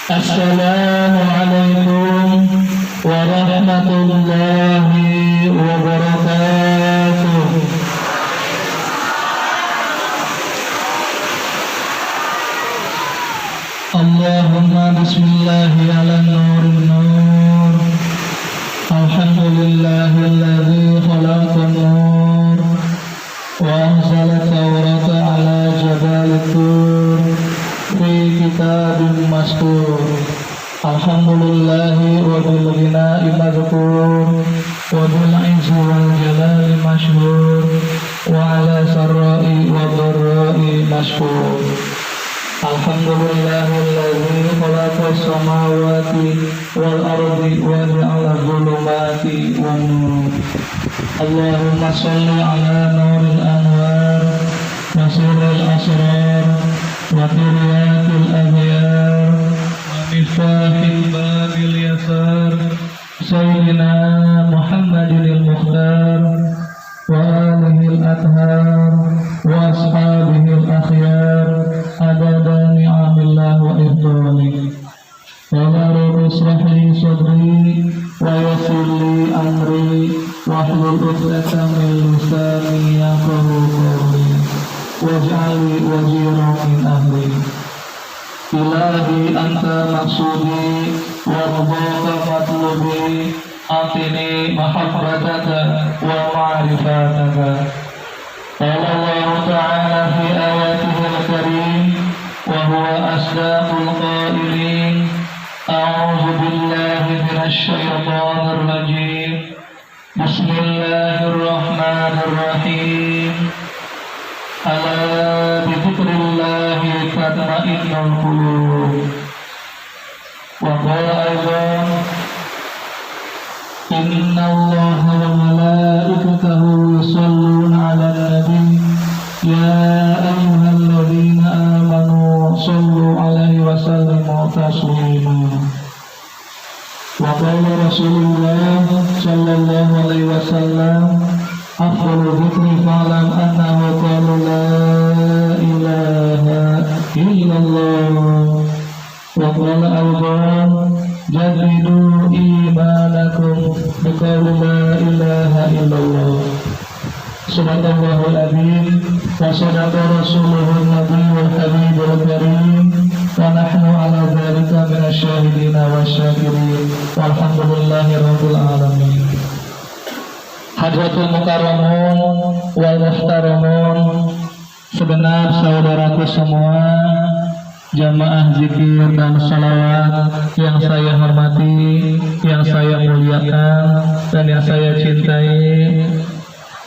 Assalamualaikum warahmatullahi wabarakatuh. Allahumma bismillahi ala nurin nur. Alhamdulillahilladzi khalaqan nur wa anzala tawrata ala jabal tur fi kitabin mastur. Alhamdulillahi wa bil ghina'i madhkur wa bil 'izzi wal jalali mashhur wa ala sarra'i wa dharra'i mashkur. Alhamdulillahilladzi khalaqas samawati wal ardi wa ja'ala dhulumati wan nur. Allahumma shalli ala nuril anwar wa sirril asrar wa tiryatil aghyar wa miftahil babil yasar sayyidina Muhammadinil mukhtar wa alihil athhar wa ashabihil akhyar adada ni'amillah wa irdalih. Wa rabbi ishrah li sadri wa yassir li amri wahlul 'uqdatam min lisani yafqahu qawli waj'al li waziran min ahli. Ilahi anta maqsudi wa ridhaka matlubi atini mahabbataka wa ma'rifataka. Qala Allah ta'ala fi ayatihil karim wa huwa asdaqul qailin. A'udzu billahi minasy syaithanir rajim. Bismillahirrahmanirrahim. Ala bi dzikrillahi tatma'innul qulub. Wa qala aidan inna Allaha wa malaikatahu yusholluna 'alan nabi ya ayyuhalladzina amanu shallu 'alaihi wa sallimu taslima. Wa qala Rasulullah sallallahu alaihi wasallam afdalu dzikri fa'lam annahu qala la ilaha illallah. Wa qala aidan jadidu imanakum biqauli la ilaha illallah. Subhanallahul azim wa sadaqa rasuluhun nabiyul habibul karim wa nahnu ala dzalika minasy syahidin wasyakirin walhamdulillahi rabbil alamin. Hadratul mukarramun wal muhtaramun, segenap saudaraku semua, jamaah zikir dan salawat yang saya hormati, yang saya muliakan, dan yang saya cintai,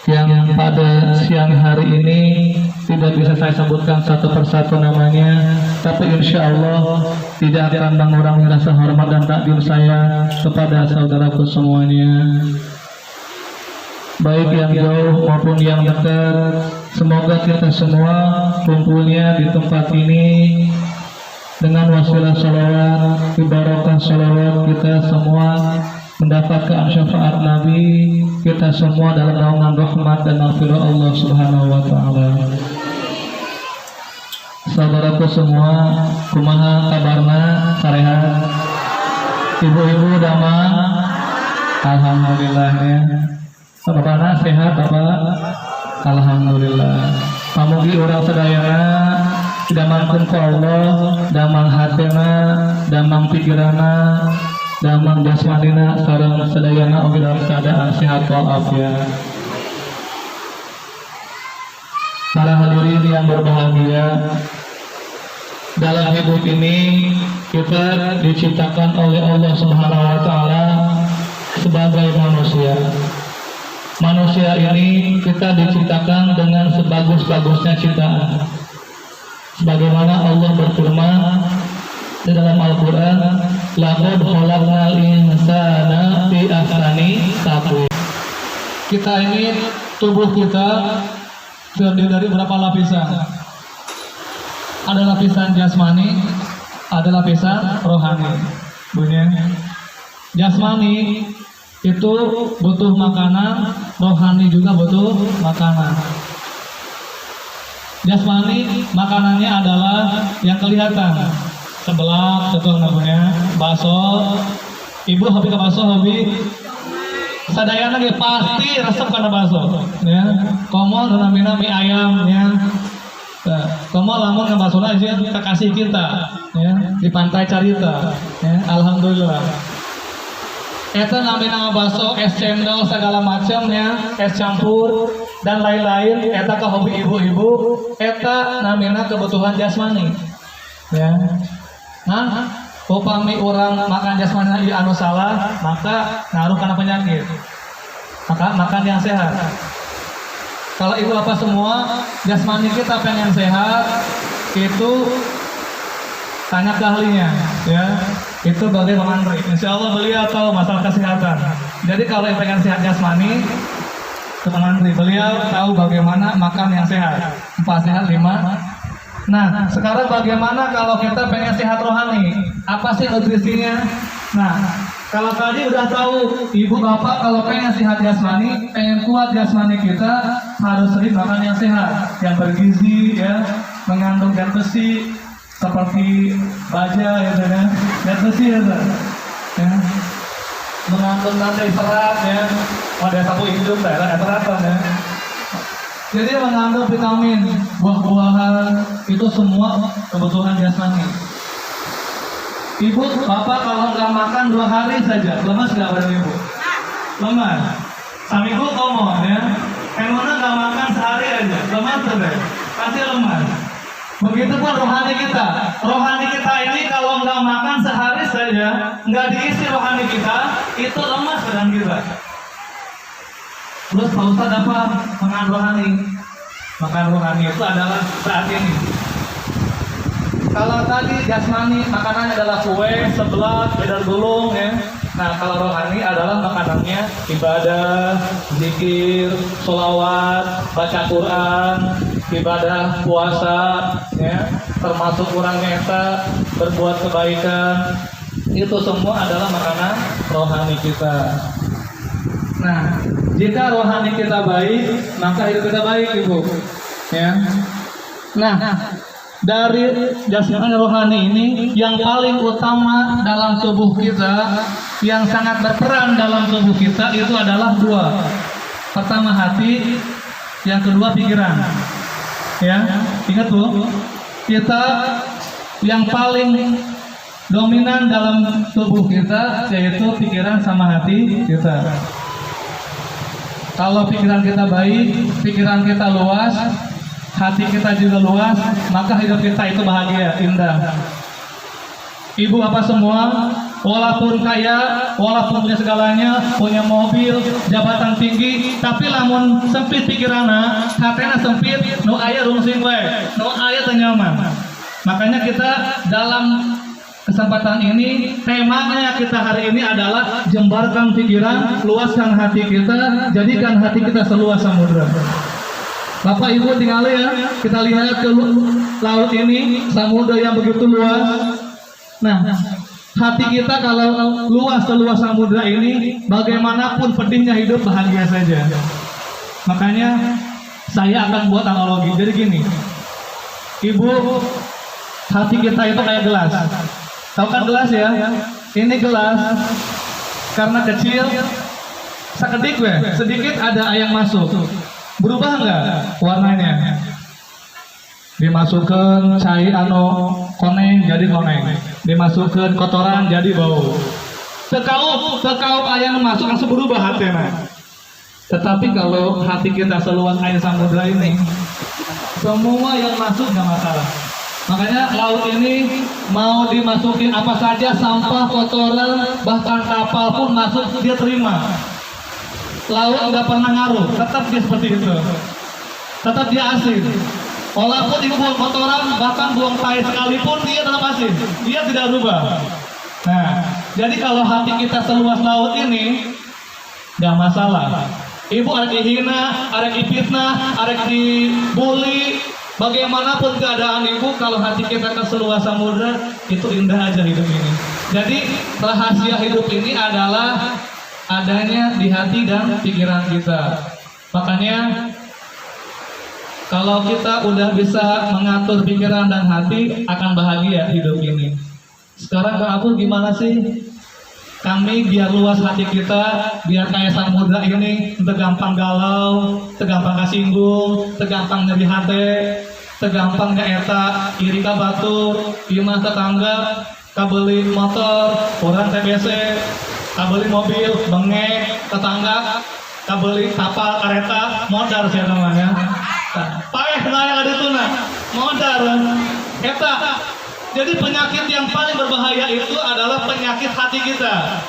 yang pada siang hari ini tidak bisa saya sebutkan satu persatu namanya, tapi insya Allah tidak akan mengurangi rasa hormat dan takdim saya kepada saudaraku semuanya, baik yang jauh maupun yang dekat. Semoga kita semua kumpulnya di tempat ini dengan wasilah salawat, ibaratah salawat kita semua mendapatkan syafaat Nabi, kita semua dalam naungan rahmat dan maghfirah Allah Subhanahu wa taala. Saudaraku semua, kumaha kabarna sarehat? Ibu-ibu damang? Alhamdulillah ya. Bapakna sehat Bapak? Alhamdulillah. Pamugi urang sadayana damangkeun ku Allah, damang hatena, damang pikirana, damang jasmanina sareng sadayana oge dalam keadaan sehat walafiat. Para hadirin yang berbahagia, dalam hidup ini kita diciptakan oleh Allah Subhanahu wa taala sebagai manusia. Manusia ini kita diciptakan dengan sebagus-bagusnya ciptaan. Sebagaimana Allah berfirman di dalam Al-Qur'an, laqad khalaqnal insana fi ahsani taqwim. Kita ini, tubuh kita terdiri dari berapa lapisan? Ada lapisan jasmani, ada lapisan rohani. Bunyinya jasmani itu butuh makanan, rohani juga butuh makanan. Jasmani makanannya adalah yang kelihatan, sebelah betul namanya bakso. Ibu hobi ke bakso, hobi sadayana ge pasti resep kana bakso ya. Komo namina mie ayam ya. Komo lamun ka bakso aja kekasih kita ya di pantai Carita ya. Alhamdulillah. Eta namina bakso, es cendol segala macam ya, es campur dan lain-lain. Eta ka hobi ibu-ibu. Eta namina kebutuhan jasmani ya. Nah, upami orang makan jasmani anu salah, maka ngaruh karena penyakit. Maka makan yang sehat. Kalau ibu apa semua jasmani kita pengen sehat, itu tanya ke ahlinya, ya. Itu bagai pemantri. Insya Allah beliau tahu masalah kesehatan. Jadi kalau yang pengen sehat jasmani, ke pemantri. Beliau tahu bagaimana makan yang sehat. 4 sehat 5. Nah, sekarang bagaimana kalau kita pengen sehat rohani? Apa sih nutrisinya? Nah, kalau tadi udah tahu ibu bapak kalau pengen sehat jasmani, pengen kuat jasmani kita harus sering makan yang sehat, yang bergizi ya, mengandung zat besi seperti baja ya kan, zat besi ya, ya. Mengandung nanti serat ya, ada sapu hidup daerah serat ya. Jadi mengandung vitamin, buah-buahan, itu semua kebutuhan jasmani. Ibu, bapak kalau nggak makan 2 hari saja, lemas nggak badan ibu? Lemas. Saminggu komo ya. Emangnya nggak makan sehari aja, lemas tuh deh. Pasti lemas. Begitupun rohani kita. Rohani kita ini kalau nggak makan sehari saja, nggak diisi rohani kita, itu lemas badan kita. Terus Pak Ustadz apa makan rohani? Makan rohani itu adalah saat ini. Kalau tadi jasmani makanannya adalah kue, seblak, bedar gulung ya. Nah kalau rohani adalah makanannya ibadah, zikir, sholawat, baca Quran, ibadah puasa ya. Termasuk kurang nyata, berbuat kebaikan. Itu semua adalah makanan rohani kita. Nah, jika rohani kita baik, maka hidup kita baik, Ibu. Ya. Nah, dari jasmani rohani ini yang paling utama dalam tubuh kita, yang sangat berperan dalam tubuh kita itu adalah 2. Pertama hati, yang kedua pikiran. Ya, ingat Bu, kita yang paling dominan dalam tubuh kita yaitu pikiran sama hati kita. Kalau pikiran kita baik, pikiran kita luas, hati kita juga luas, maka hidup kita itu bahagia, indah. Ibu apa semua, walaupun kaya, walaupun punya segalanya, punya mobil, jabatan tinggi, tapi lamun sempit pikiranna, hatena sempit, nu aya rungsing we, nu aya teu nyaman. Makanya kita dalam kesempatan ini, temanya kita hari ini adalah jembarkan pikiran, luaskan hati kita, jadikan hati kita seluas samudra. Bapak Ibu tinggal ya, kita lihat ke laut ini, samudra yang begitu luas. Nah, hati kita kalau luas seluas samudra ini, bagaimanapun pedihnya hidup bahagia saja. Makanya saya akan buat analogi. Jadi gini, Ibu, hati kita itu kayak gelas. Tahu kan gelas ya? Ini gelas karena kecil, sekedik sedikit ada air masuk. Berubah nggak warnanya? Dimasukkan cair koneng jadi koneng, dimasukkan kotoran jadi bau. Sekaup air masuk langsung berubah hatinya. Tetapi kalau hati kita seluas air samudra ini, semua yang masuk nggak masalah. Makanya laut ini mau dimasukin apa saja, sampah, kotoran, bahkan kapal pun masuk, dia terima. Laut nggak pernah ngaruh, tetap dia seperti itu. Tetap dia asin. Walaupun ibu buang kotoran, bahkan buang tai sekalipun, dia tetap asin. Dia tidak berubah. Nah, jadi kalau hati kita seluas laut ini, nggak masalah. Ibu ada dihina, ada difitnah, ada dibully. Bagaimanapun keadaan ibu, kalau hati kita keseluas samudra, itu indah aja hidup ini. Jadi rahasia hidup ini adalah adanya di hati dan pikiran kita. Makanya kalau kita udah bisa mengatur pikiran dan hati, akan bahagia hidup ini. Sekarang Kang Abu gimana sih? Kami biar luas hati kita, biar kayak samudra ini, tergampang galau, tergampang kasinggung, tergampang nyeri hati, tergampang eta iri ka batur, imah tetangga, kabeli motor, orang TBC, kabeli mobil, bengek, tetangga, kabeli kapal, kereta, modal sih namanya. Paeh naya ada itu nah, modal, eta. Jadi penyakit yang paling berbahaya itu adalah penyakit hati kita.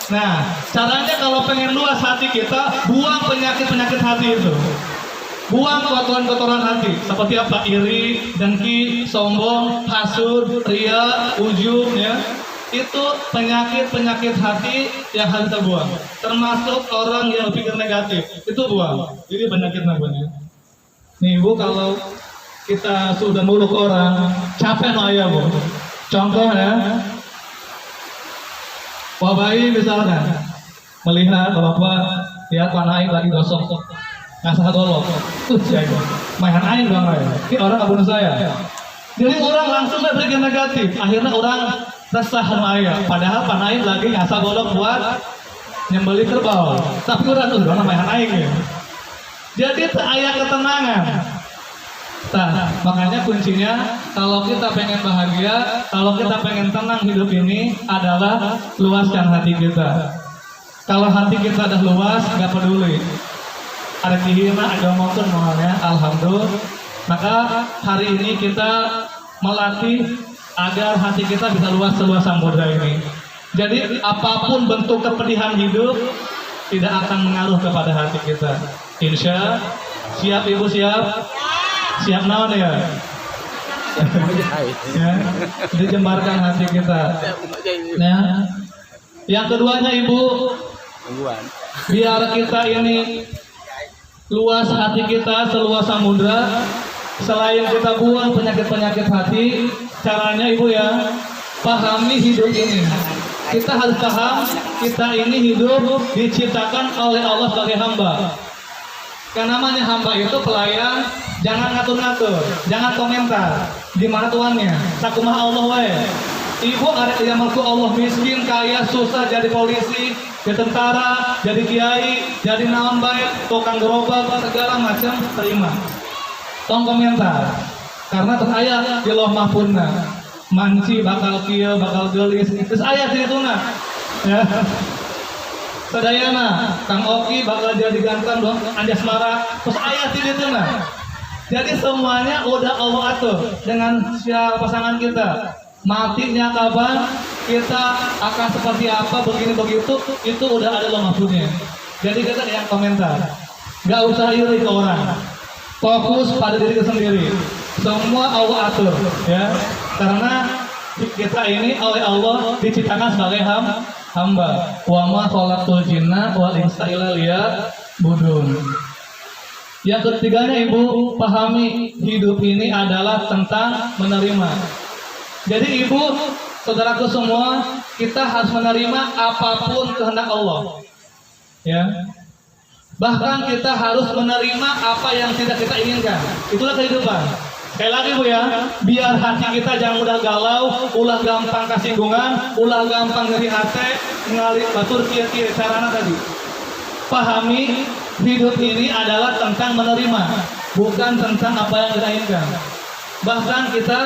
Nah, caranya kalau pengen luas hati kita, buang penyakit-penyakit hati itu. Buang kotoran-kotoran hati. Seperti apa? Iri, dengki, sombong, hasud, ria, ujub, ya. Itu penyakit-penyakit hati yang harus kita buang. Termasuk orang yang berpikir negatif. Itu buang. Jadi penyakit namanya. Nih Bu, kalau kita sudah muluk orang, capek no ya Bu. Contoh ya, Pak Bayi misalkan melihat Bapak ya Pak Aing lagi gosok ngasah golok, jago, main aing bang ya. Ini orang abunuh saya. Jadi orang langsung berpikir negatif, akhirnya orang resah sama ayah. Padahal Pak Aing lagi ngasah golok buat nyembeli kerbau, tapi orang tuh main aing ya. Jadi itu ayah ketenangan. Nah, makanya kuncinya kalau kita pengen bahagia, kalau kita pengen tenang hidup ini adalah luaskan hati kita. Kalau hati kita udah luas, nggak peduli. Ada kihina, ada motor mahalnya, alhamdulillah. Maka hari ini kita melatih agar hati kita bisa luas seluas samudra ini. Jadi apapun bentuk kepedihan hidup tidak akan mengaruh kepada hati kita. Insya, siap Ibu siap? Siap naon ya? Ya, dijembarkan hati kita. Nah, yang keduanya Ibu, biar kita ini luas hati kita seluas samudra. Selain kita buang penyakit-penyakit hati, caranya Ibu ya, pahami hidup ini. Kita harus paham, kita ini hidup diciptakan oleh Allah sebagai hamba. Karena namanya hamba itu pelayan, jangan ngatur-ngatur, jangan komentar. Di mana tuannya? Sakumaha Allah wae. Ibu ada yang mengaku Allah miskin, kaya, susah, jadi polisi, jadi tentara, jadi kiai, jadi naon bae, tukang gerobak, segala macam terima. Tong komentar. Karena terus aya di loh mahfudna. Manci bakal kieu, bakal gelis. Terus aya di dituna. Ya. Sadayana, Kang Oki bakal jadi ganteng dong, Anjasmara, terus ayat di situ nah. Jadi semuanya udah Allah atur dengan siapa pasangan kita. Matinya kapan, kita akan seperti apa, begini begitu, itu udah ada loh mahfudnya. Jadi kita yang komentar, nggak usah iri ke orang, fokus pada diri kita sendiri. Semua Allah atur, ya, karena kita ini oleh Allah diciptakan sebagai hamba. Wa ma khalaqtul jinna wal insa illa liya'budun. Yang ketiganya Ibu, pahami hidup ini adalah tentang menerima. Jadi Ibu, saudaraku semua, kita harus menerima apapun kehendak Allah. Ya. Bahkan kita harus menerima apa yang tidak kita inginkan. Itulah kehidupan. Sekali lagi Bu ya, biar hati kita jangan mudah galau, ulah gampang kasinggungan, ulah gampang nyeri hati, ngalir batur kia-kia carana tadi. Pahami, hidup ini adalah tentang menerima, bukan tentang apa yang kita inginkan. Bahkan kita